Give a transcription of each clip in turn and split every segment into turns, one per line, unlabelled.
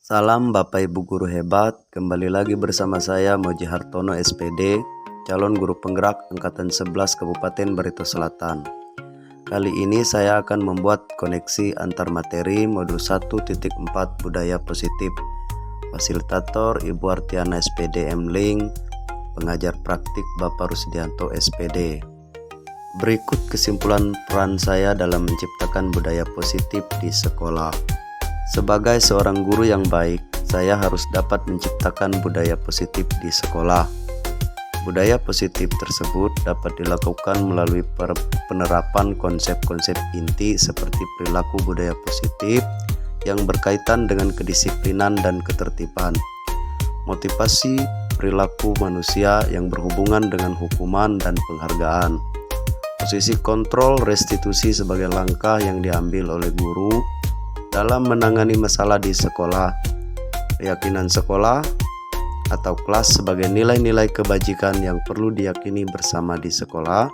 Salam Bapak Ibu Guru hebat, kembali lagi bersama saya Moji Hartono SPD, calon guru penggerak Angkatan 11 Kabupaten Barito Selatan. Kali ini saya akan membuat koneksi antar materi modul 1.4 Budaya Positif. Fasilitator Ibu Artiana SPD M-Link, pengajar praktik Bapak Rusdianto SPD. Berikut kesimpulan peran saya dalam menciptakan budaya positif di sekolah. Sebagai seorang guru yang baik, saya harus dapat menciptakan budaya positif di sekolah. Budaya positif tersebut dapat dilakukan melalui penerapan konsep-konsep inti seperti perilaku budaya positif yang berkaitan dengan kedisiplinan dan ketertiban, motivasi perilaku manusia yang berhubungan dengan hukuman dan penghargaan, posisi kontrol restitusi sebagai langkah yang diambil oleh guru dalam menangani masalah di sekolah, keyakinan sekolah atau kelas sebagai nilai-nilai kebajikan yang perlu diyakini bersama di sekolah,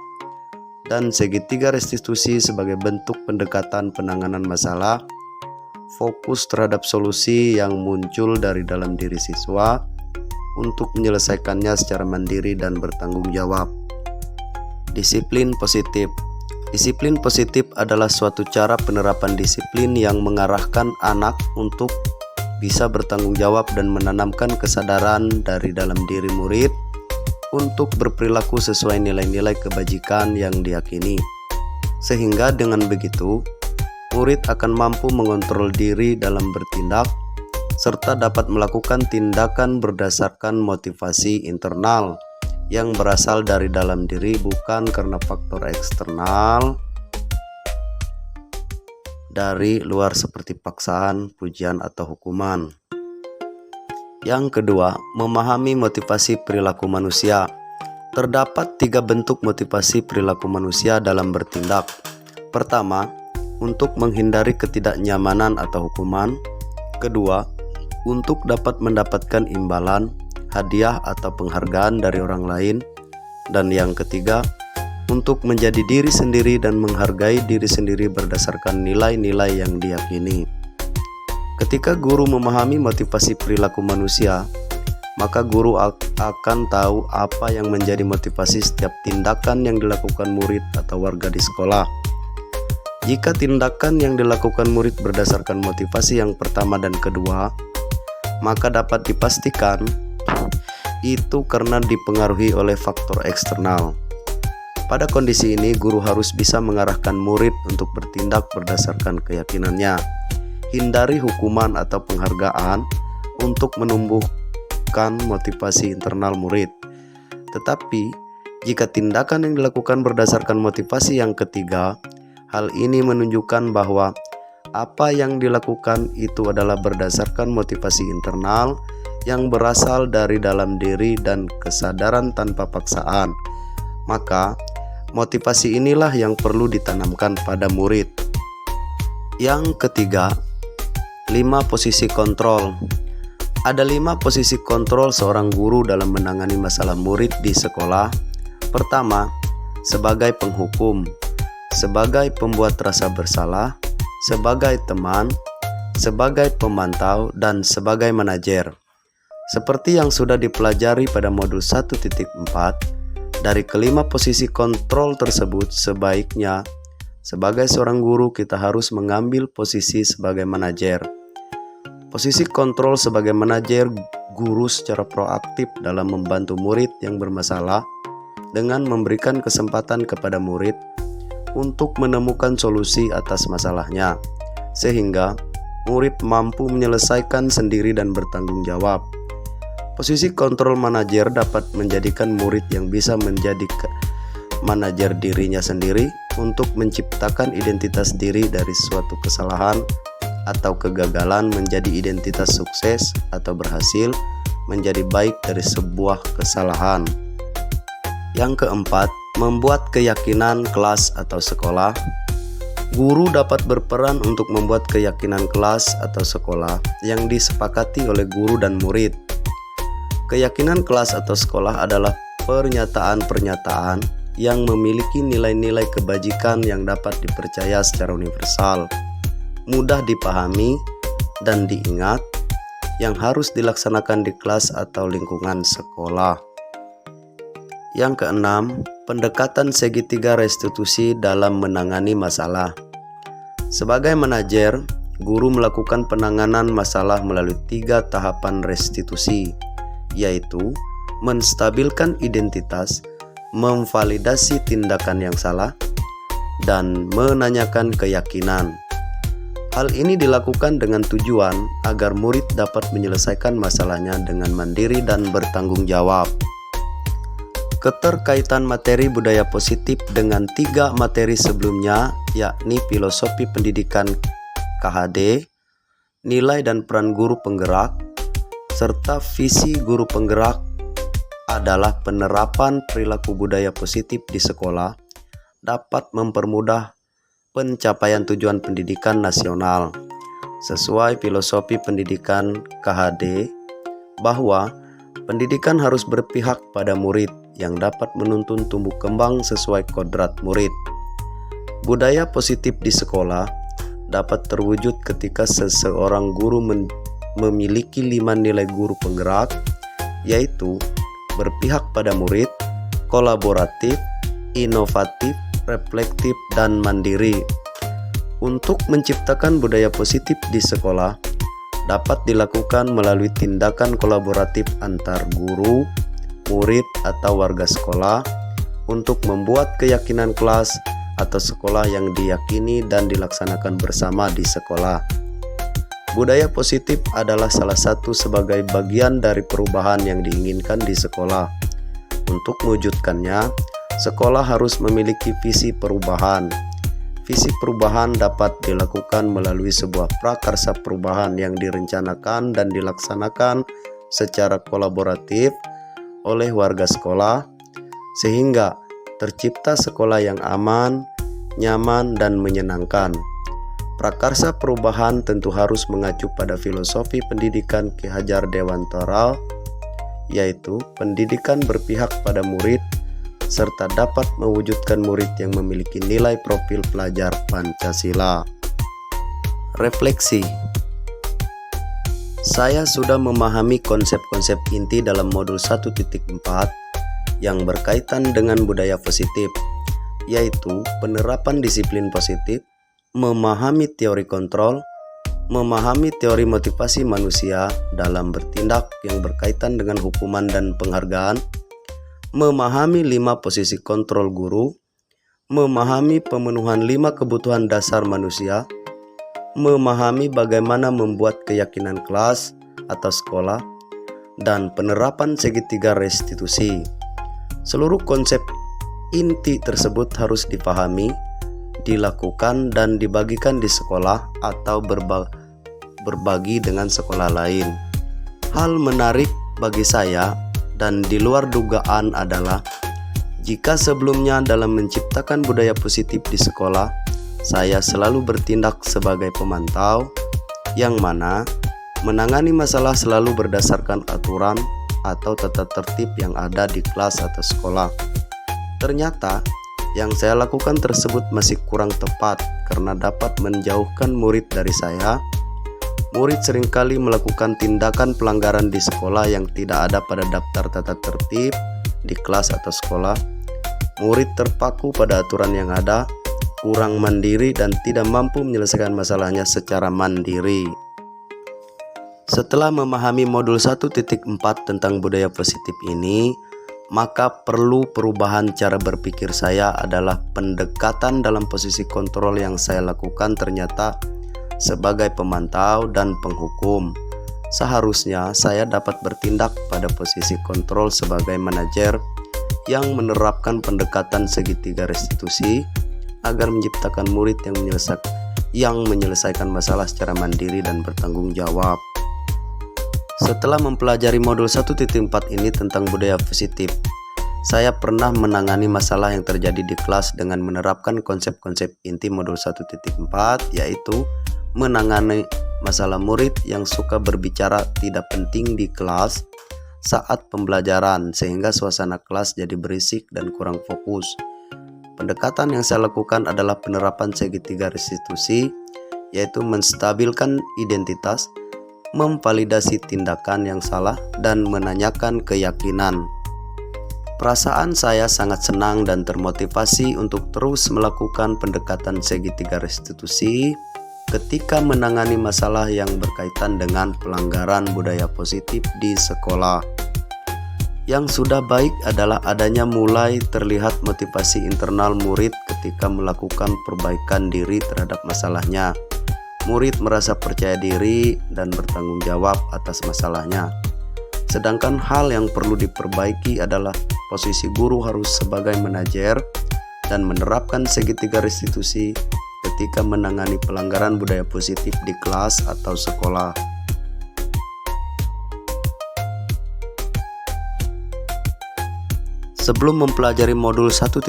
dan segitiga restitusi sebagai bentuk pendekatan penanganan masalah, fokus terhadap solusi yang muncul dari dalam diri siswa untuk menyelesaikannya secara mandiri dan bertanggung jawab. Disiplin positif. Disiplin positif adalah suatu cara penerapan disiplin yang mengarahkan anak untuk bisa bertanggung jawab dan menanamkan kesadaran dari dalam diri murid untuk berperilaku sesuai nilai-nilai kebajikan yang diyakini. Sehingga dengan begitu, murid akan mampu mengontrol diri dalam bertindak serta dapat melakukan tindakan berdasarkan motivasi internal yang berasal dari dalam diri, bukan karena faktor eksternal dari luar seperti paksaan, pujian, atau hukuman. Yang kedua, memahami motivasi perilaku manusia. Terdapat 3 bentuk motivasi perilaku manusia dalam bertindak. Pertama, untuk menghindari ketidaknyamanan atau hukuman. Kedua, untuk dapat mendapatkan imbalan, hadiah atau penghargaan dari orang lain. Dan yang ketiga, untuk menjadi diri sendiri dan menghargai diri sendiri berdasarkan nilai-nilai yang diyakini. Ketika guru memahami motivasi perilaku manusia, maka guru akan tahu apa yang menjadi motivasi setiap tindakan yang dilakukan murid atau warga di sekolah. Jika tindakan yang dilakukan murid berdasarkan motivasi yang pertama dan kedua, maka dapat dipastikan itu karena dipengaruhi oleh faktor eksternal. Pada kondisi ini, guru harus bisa mengarahkan murid untuk bertindak berdasarkan keyakinannya. Hindari hukuman atau penghargaan untuk menumbuhkan motivasi internal murid. Tetapi, jika tindakan yang dilakukan berdasarkan motivasi yang ketiga, hal ini menunjukkan bahwa apa yang dilakukan itu adalah berdasarkan motivasi internal yang berasal dari dalam diri dan kesadaran tanpa paksaan. Maka, motivasi inilah yang perlu ditanamkan pada murid. Yang ketiga, 5 posisi kontrol. Ada 5 posisi kontrol seorang guru dalam menangani masalah murid di sekolah. Pertama, sebagai penghukum, sebagai pembuat rasa bersalah, sebagai teman, sebagai pemantau, dan sebagai manajer. Seperti yang sudah dipelajari pada modul 1.4, dari kelima posisi kontrol tersebut sebaiknya sebagai seorang guru kita harus mengambil posisi sebagai manajer. Posisi kontrol sebagai manajer, guru secara proaktif dalam membantu murid yang bermasalah dengan memberikan kesempatan kepada murid untuk menemukan solusi atas masalahnya, sehingga murid mampu menyelesaikan sendiri dan bertanggung jawab. Posisi kontrol manajer dapat menjadikan murid yang bisa menjadi manajer dirinya sendiri untuk menciptakan identitas diri dari suatu kesalahan atau kegagalan menjadi identitas sukses atau berhasil menjadi baik dari sebuah kesalahan. Yang keempat, membuat keyakinan kelas atau sekolah. Guru dapat berperan untuk membuat keyakinan kelas atau sekolah yang disepakati oleh guru dan murid. Keyakinan kelas atau sekolah adalah pernyataan-pernyataan yang memiliki nilai-nilai kebajikan yang dapat dipercaya secara universal, mudah dipahami dan diingat, yang harus dilaksanakan di kelas atau lingkungan sekolah. Yang keenam, pendekatan segitiga restitusi dalam menangani masalah. Sebagai manajer, guru melakukan penanganan masalah melalui 3 tahapan restitusi, yaitu menstabilkan identitas, memvalidasi tindakan yang salah, dan menanyakan keyakinan. Hal ini dilakukan dengan tujuan agar murid dapat menyelesaikan masalahnya dengan mandiri dan bertanggung jawab. Keterkaitan materi budaya positif dengan 3 materi sebelumnya, yakni filosofi pendidikan KHD, nilai dan peran guru penggerak, serta visi guru penggerak adalah penerapan perilaku budaya positif di sekolah dapat mempermudah pencapaian tujuan pendidikan nasional. Sesuai filosofi pendidikan KHD, bahwa pendidikan harus berpihak pada murid yang dapat menuntun tumbuh kembang sesuai kodrat murid. Budaya positif di sekolah dapat terwujud ketika seseorang guru memiliki 5 nilai guru penggerak, yaitu berpihak pada murid, kolaboratif, inovatif, reflektif, dan mandiri. Untuk menciptakan budaya positif di sekolah dapat dilakukan melalui tindakan kolaboratif antar guru, murid, atau warga sekolah untuk membuat keyakinan kelas atau sekolah yang diyakini dan dilaksanakan bersama di sekolah. Budaya positif adalah salah satu sebagai bagian dari perubahan yang diinginkan di sekolah. Untuk mewujudkannya, sekolah harus memiliki visi perubahan. Visi perubahan dapat dilakukan melalui sebuah prakarsa perubahan yang direncanakan dan dilaksanakan secara kolaboratif oleh warga sekolah, sehingga tercipta sekolah yang aman, nyaman, dan menyenangkan. Prakarsa perubahan tentu harus mengacu pada filosofi pendidikan Ki Hajar Dewantara, yaitu pendidikan berpihak pada murid, serta dapat mewujudkan murid yang memiliki nilai profil pelajar Pancasila. Refleksi. Saya sudah memahami konsep-konsep inti dalam modul 1.4 yang berkaitan dengan budaya positif, yaitu penerapan disiplin positif, memahami teori kontrol, memahami teori motivasi manusia dalam bertindak yang berkaitan dengan hukuman dan penghargaan, memahami 5 posisi kontrol guru, memahami pemenuhan 5 kebutuhan dasar manusia, memahami bagaimana membuat keyakinan kelas atau sekolah, dan penerapan segitiga restitusi. Seluruh konsep inti tersebut harus dipahami, dilakukan, dan dibagikan di sekolah atau berbagi dengan sekolah lain. Hal menarik bagi saya dan di luar dugaan adalah jika sebelumnya dalam menciptakan budaya positif di sekolah, saya selalu bertindak sebagai pemantau, yang mana menangani masalah selalu berdasarkan aturan atau tata tertib yang ada di kelas atau sekolah. Ternyata yang saya lakukan tersebut masih kurang tepat karena dapat menjauhkan murid dari saya. Murid seringkali melakukan tindakan pelanggaran di sekolah yang tidak ada pada daftar tata tertib di kelas atau sekolah. Murid terpaku pada aturan yang ada, kurang mandiri, dan tidak mampu menyelesaikan masalahnya secara mandiri. Setelah memahami modul 1.4 tentang budaya positif ini, maka perlu perubahan cara berpikir saya adalah pendekatan dalam posisi kontrol yang saya lakukan ternyata sebagai pemantau dan penghukum. Seharusnya saya dapat bertindak pada posisi kontrol sebagai manajer yang menerapkan pendekatan segitiga restitusi agar menciptakan murid yang menyelesaikan masalah secara mandiri dan bertanggung jawab. Setelah mempelajari modul 1.4 ini tentang budaya positif, saya pernah menangani masalah yang terjadi di kelas dengan menerapkan konsep-konsep inti modul 1.4, yaitu menangani masalah murid yang suka berbicara tidak penting di kelas saat pembelajaran sehingga suasana kelas jadi berisik dan kurang fokus. Pendekatan yang saya lakukan adalah penerapan segitiga restitusi, yaitu menstabilkan identitas, memvalidasi tindakan yang salah, dan menanyakan keyakinan. Perasaan saya sangat senang dan termotivasi untuk terus melakukan pendekatan segitiga restitusi ketika menangani masalah yang berkaitan dengan pelanggaran budaya positif di sekolah. Yang sudah baik adalah adanya mulai terlihat motivasi internal murid ketika melakukan perbaikan diri terhadap masalahnya. Murid merasa percaya diri dan bertanggung jawab atas masalahnya. Sedangkan hal yang perlu diperbaiki adalah posisi guru harus sebagai manajer dan menerapkan segitiga restitusi ketika menangani pelanggaran budaya positif di kelas atau sekolah. Sebelum mempelajari modul 1.4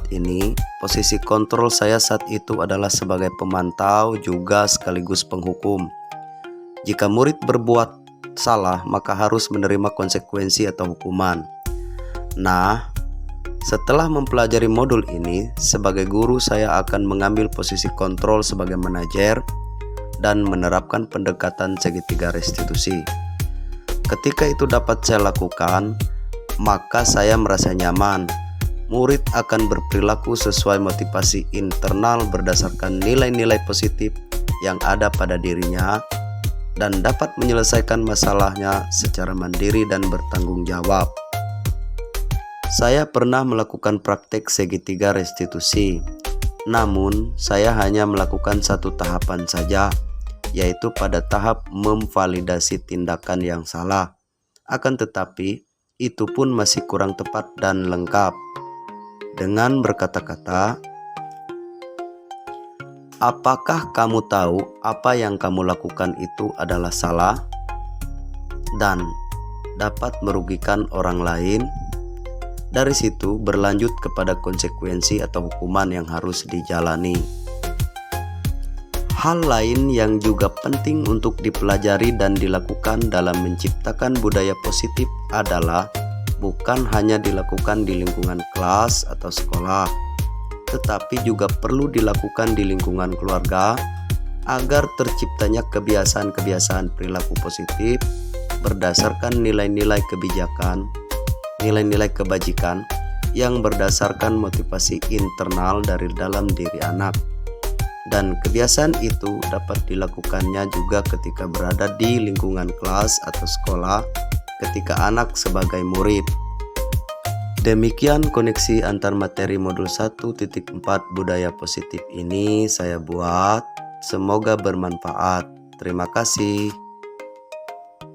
ini, posisi kontrol saya saat itu adalah sebagai pemantau juga sekaligus penghukum. Jika murid berbuat salah, maka harus menerima konsekuensi atau hukuman. Nah, setelah mempelajari modul ini, sebagai guru saya akan mengambil posisi kontrol sebagai manajer dan menerapkan pendekatan segitiga restitusi. Ketika itu dapat saya lakukan, maka saya merasa nyaman. Murid akan berperilaku sesuai motivasi internal berdasarkan nilai-nilai positif yang ada pada dirinya dan dapat menyelesaikan masalahnya secara mandiri dan bertanggung jawab. Saya pernah melakukan praktek segitiga restitusi, namun saya hanya melakukan satu tahapan saja, yaitu pada tahap memvalidasi tindakan yang salah. Akan tetapi, itu pun masih kurang tepat dan lengkap. Dengan berkata-kata, apakah kamu tahu apa yang kamu lakukan itu adalah salah dan dapat merugikan orang lain? Dari situ berlanjut kepada konsekuensi atau hukuman yang harus dijalani. Hal lain yang juga penting untuk dipelajari dan dilakukan dalam menciptakan budaya positif adalah bukan hanya dilakukan di lingkungan kelas atau sekolah, tetapi juga perlu dilakukan di lingkungan keluarga agar terciptanya kebiasaan-kebiasaan perilaku positif berdasarkan nilai-nilai kebijakan, nilai-nilai kebajikan yang berdasarkan motivasi internal dari dalam diri anak. Dan kebiasaan itu dapat dilakukannya juga ketika berada di lingkungan kelas atau sekolah ketika anak sebagai murid. Demikian koneksi antar materi modul 1.4 budaya positif ini saya buat. Semoga bermanfaat. Terima kasih.